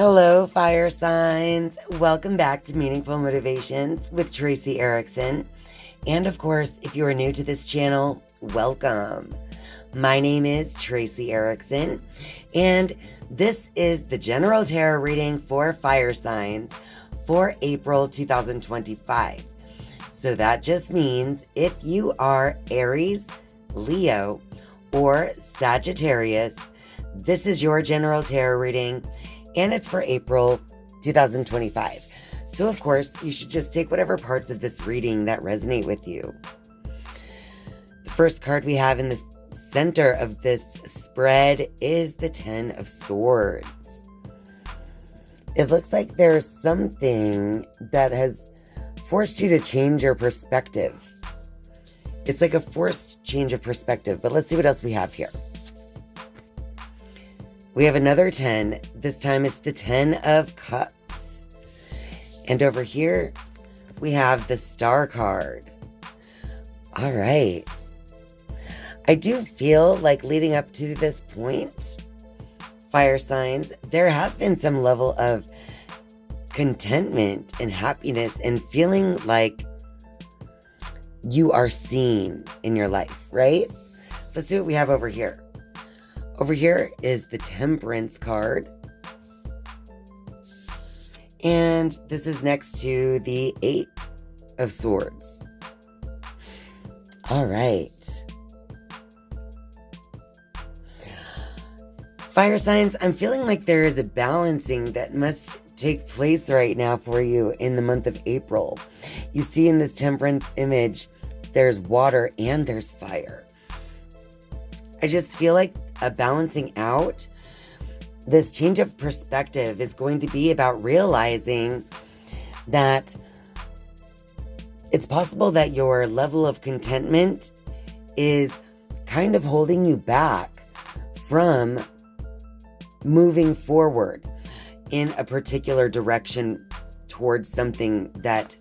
Hello, fire signs. Welcome back to Meaningful Motivations with Tracy Erickson. And of course, if you are new to this channel, welcome. My name is Tracy Erickson, and this is the general tarot reading for fire signs for April 2025. So that just means if you are Aries, Leo, or Sagittarius, this is your general tarot reading, and it's for April 2025. So of course, you should just take whatever parts of this reading that resonate with you. The first card we have in the center of this spread is the Ten of Swords. It looks like there's something that has forced you to change your perspective. It's like a forced change of perspective, but let's see what else we have here. We have another 10. This time it's the 10 of Cups. And over here, we have the Star card. All right. I do feel like leading up to this point, fire signs, there has been some level of contentment and happiness and feeling like you are seen in your life, right? Let's see what we have over here. Over here is the Temperance card. And this is next to the Eight of Swords. All right. Fire signs, I'm feeling like there is a balancing that must take place right now for you in the month of April. You see in this Temperance image, there's water and there's fire. I just feel like a balancing out. This change of perspective is going to be about realizing that it's possible that your level of contentment is kind of holding you back from moving forward in a particular direction towards something that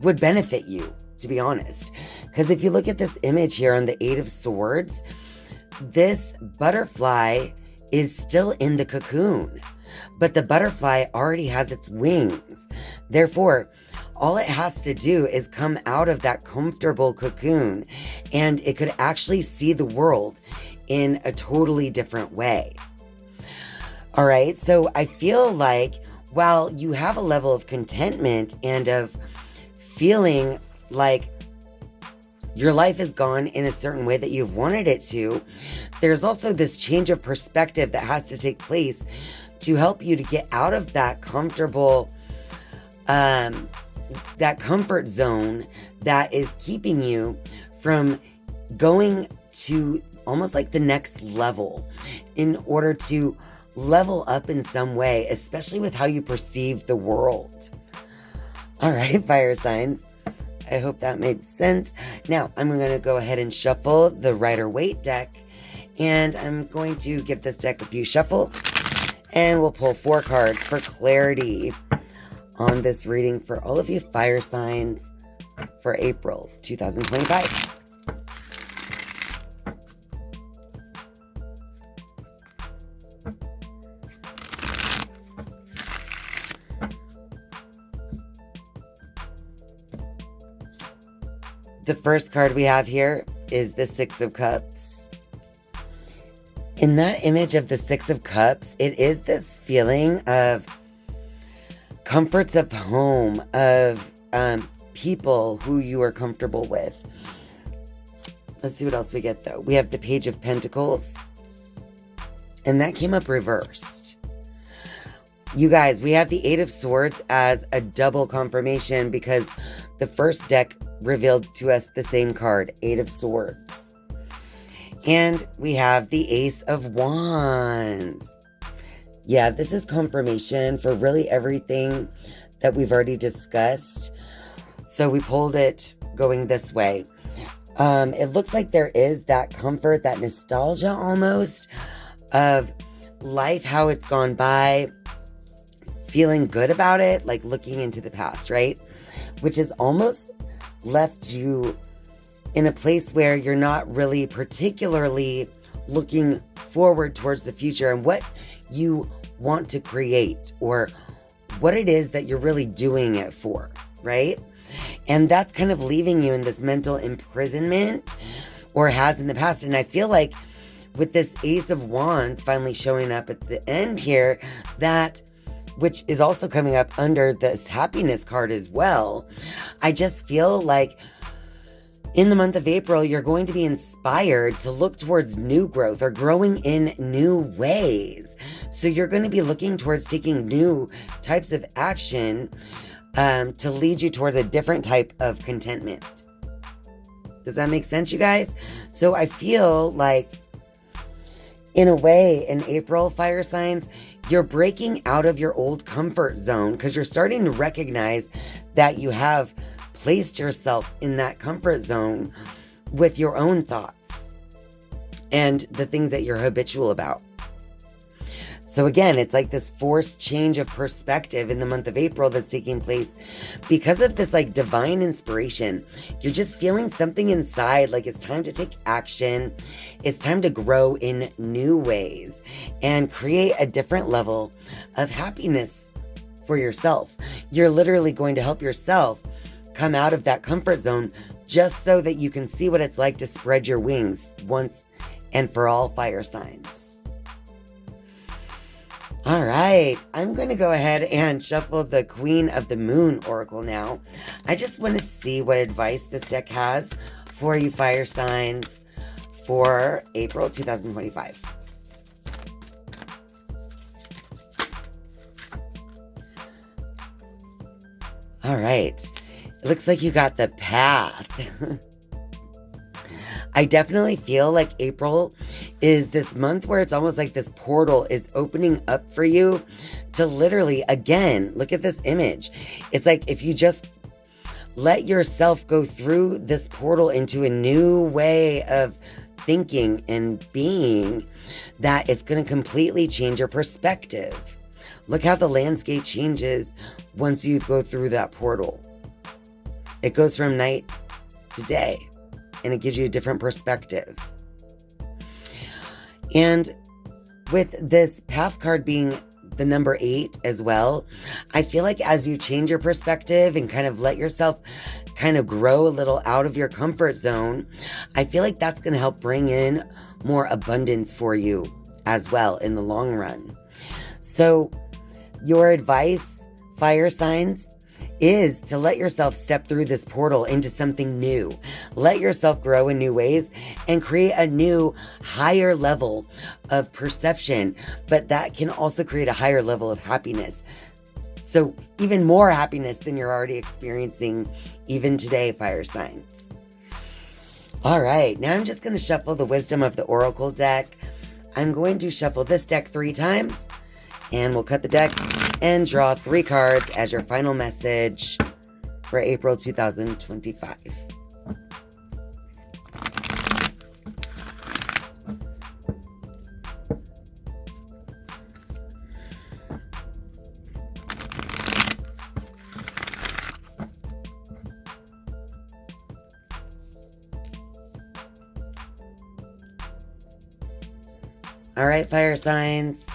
would benefit you, to be honest. Because if you look at this image here on the Eight of Swords, this butterfly is still in the cocoon, but the butterfly already has its wings. Therefore, all it has to do is come out of that comfortable cocoon, and it could actually see the world in a totally different way. All right, so I feel like while you have a level of contentment and of feeling like your life has gone in a certain way that you've wanted it to, there's also this change of perspective that has to take place to help you to get out of that comfortable, that comfort zone that is keeping you from going to almost like the next level in order to level up in some way, especially with how you perceive the world. All right, fire signs. I hope that made sense. Now, I'm going to go ahead and shuffle the Rider-Waite deck, and I'm going to give this deck a few shuffles, and we'll pull 4 cards for clarity on this reading for all of you fire signs for April 2025. The first card we have here is the Six of Cups. In that image of the Six of Cups, it is this feeling of comforts of home, of people who you are comfortable with. Let's see what else we get, though. We have the Page of Pentacles, and that came up reversed. You guys, we have the Eight of Swords as a double confirmation because the first deck revealed to us the same card, Eight of Swords. And we have the Ace of Wands. Yeah, this is confirmation for really everything that we've already discussed. So we pulled it going this way. It looks like there is that comfort, that nostalgia almost of life, how it's gone by, feeling good about it, like looking into the past, right? Which is almost left you in a place where you're not really particularly looking forward towards the future and what you want to create or what it is that you're really doing it for, right? And that's kind of leaving you in this mental imprisonment, or has in the past. And I feel like with this Ace of Wands finally showing up at the end here, that, which is also coming up under this happiness card as well, I just feel like in the month of April, you're going to be inspired to look towards new growth or growing in new ways. So you're going to be looking towards taking new types of action to lead you towards a different type of contentment. Does that make sense, you guys? So I feel like, in a way, in April, fire signs, you're breaking out of your old comfort zone because you're starting to recognize that you have placed yourself in that comfort zone with your own thoughts and the things that you're habitual about. So again, it's like this forced change of perspective in the month of April that's taking place because of this like divine inspiration. You're just feeling something inside, like it's time to take action. It's time to grow in new ways and create a different level of happiness for yourself. You're literally going to help yourself come out of that comfort zone just so that you can see what it's like to spread your wings once and for all, fire signs. All right, I'm going to go ahead and shuffle the Queen of the Moon Oracle now. I just want to see what advice this deck has for you, fire signs, for April 2025. All right. It looks like you got the Path. I definitely feel like April is this month where it's almost like this portal is opening up for you to literally, again, look at this image. It's like if you just let yourself go through this portal into a new way of thinking and being, that it's going to completely change your perspective. Look how the landscape changes once you go through that portal. It goes from night to day, and it gives you a different perspective. And with this Path card being the number 8 as well, I feel like as you change your perspective and kind of let yourself kind of grow a little out of your comfort zone, I feel like that's going to help bring in more abundance for you as well in the long run. So your advice, fire signs, is to let yourself step through this portal into something new. Let yourself grow in new ways and create a new, higher level of perception. But that can also create a higher level of happiness. So even more happiness than you're already experiencing even today, fire signs. All right, now I'm just going to shuffle the Wisdom of the Oracle deck. I'm going to shuffle this deck 3 times, and we'll cut the deck and draw 3 cards as your final message for April 2025. All right, fire signs.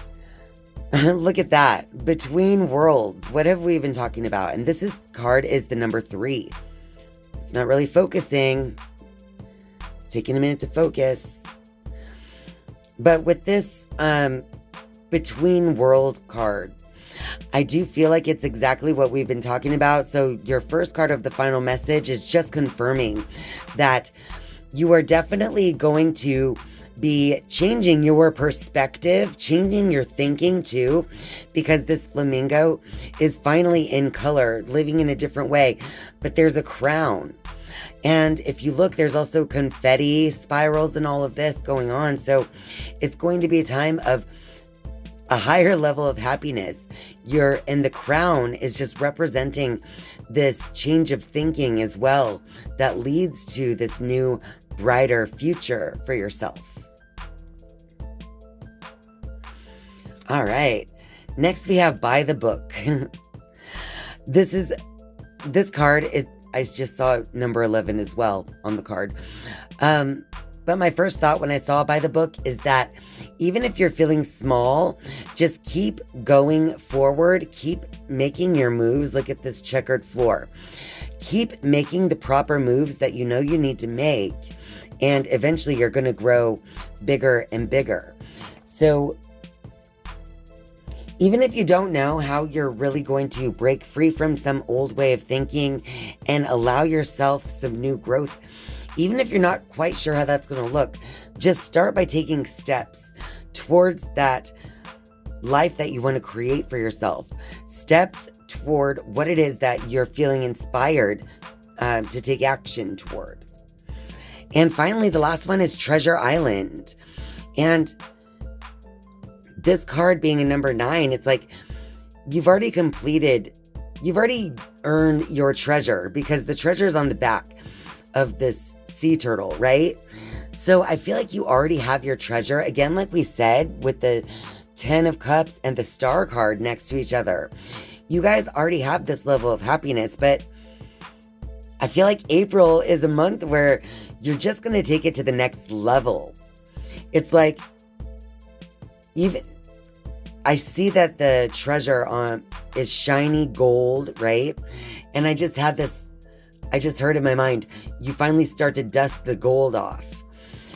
Look at that. Between worlds. What have we been talking about? And this card is the number 3. It's not really focusing. It's taking a minute to focus. But with this between world card, I do feel like it's exactly what we've been talking about. So your first card of the final message is just confirming that you are definitely going to be changing your perspective, changing your thinking too, because this flamingo is finally in color, living in a different way. But there's a crown. And if you look, there's also confetti spirals and all of this going on. So it's going to be a time of a higher level of happiness. And the crown is just representing this change of thinking as well that leads to this new, brighter future for yourself. All right. Next we have By the Book. This card is, I just saw number 11 as well on the card. But my first thought when I saw by the book is that even if you're feeling small, just keep going forward. Keep making your moves. Look at this checkered floor. Keep making the proper moves that you know you need to make. And eventually you're going to grow bigger and bigger. So even if you don't know how you're really going to break free from some old way of thinking and allow yourself some new growth, even if you're not quite sure how that's going to look, just start by taking steps towards that life that you want to create for yourself. Steps toward what it is that you're feeling inspired to take action toward. And finally, the last one is Treasure Island. And this card being a number 9, it's like you've already earned your treasure, because the treasure is on the back of this sea turtle, right? So I feel like you already have your treasure. Again, like we said, with the 10 of Cups and the Star card next to each other, you guys already have this level of happiness. But I feel like April is a month where you're just going to take it to the next level. It's like, even I see that the treasure is shiny gold, right? And I just heard in my mind, you finally start to dust the gold off.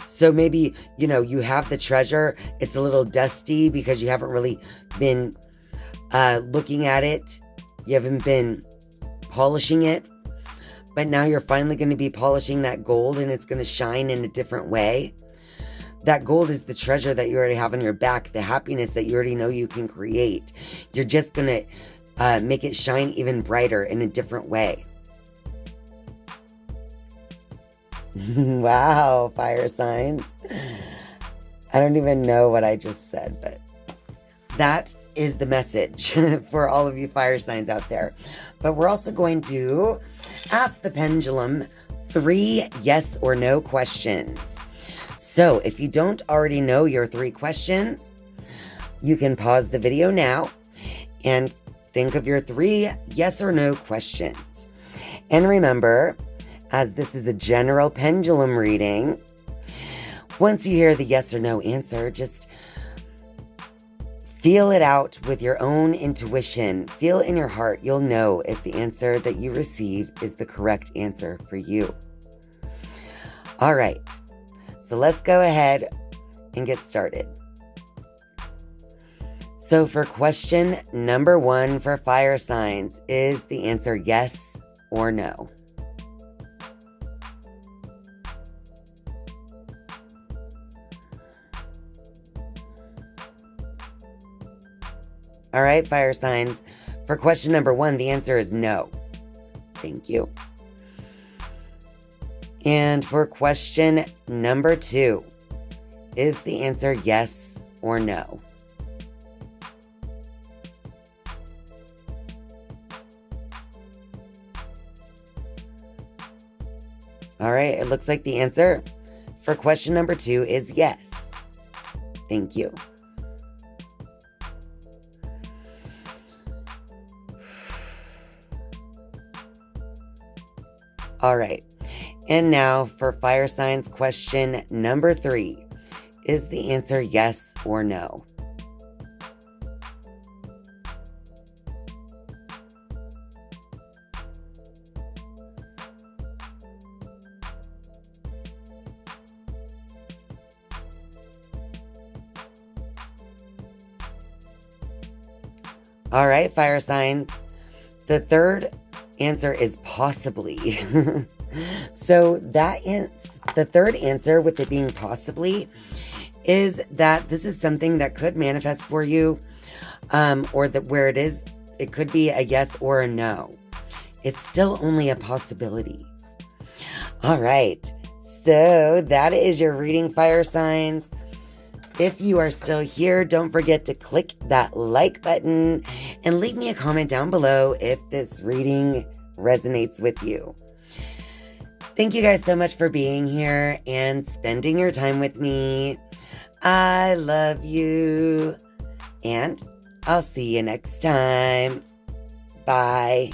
So maybe, you have the treasure. It's a little dusty because you haven't really been looking at it. You haven't been polishing it. But now you're finally going to be polishing that gold, and it's going to shine in a different way. That gold is the treasure that you already have on your back, the happiness that you already know you can create. You're just going to make it shine even brighter in a different way. Wow, fire signs. I don't even know what I just said, but that is the message for all of you fire signs out there. But we're also going to ask the pendulum 3 yes or no questions. So if you don't already know your 3 questions, you can pause the video now and think of your 3 yes or no questions. And remember, as this is a general pendulum reading, once you hear the yes or no answer, just feel it out with your own intuition. Feel in your heart. You'll know if the answer that you receive is the correct answer for you. All right. So let's go ahead and get started. So for question number 1 for fire signs, is the answer yes or no? All right, fire signs. For question number 1, the answer is no. Thank you. And for question number 2, is the answer yes or no? All right, it looks like the answer for question number 2 is yes. Thank you. All right. And now for fire signs question number 3. Is the answer yes or no? All right, fire signs. The third answer is possibly. So the third answer with it being possibly is that this is something that could manifest for you, or that where it could be a yes or a no. It's still only a possibility. All right. So that is your reading, fire signs. If you are still here, don't forget to click that like button and leave me a comment down below if this reading resonates with you. Thank you guys so much for being here and spending your time with me. I love you. And I'll see you next time. Bye.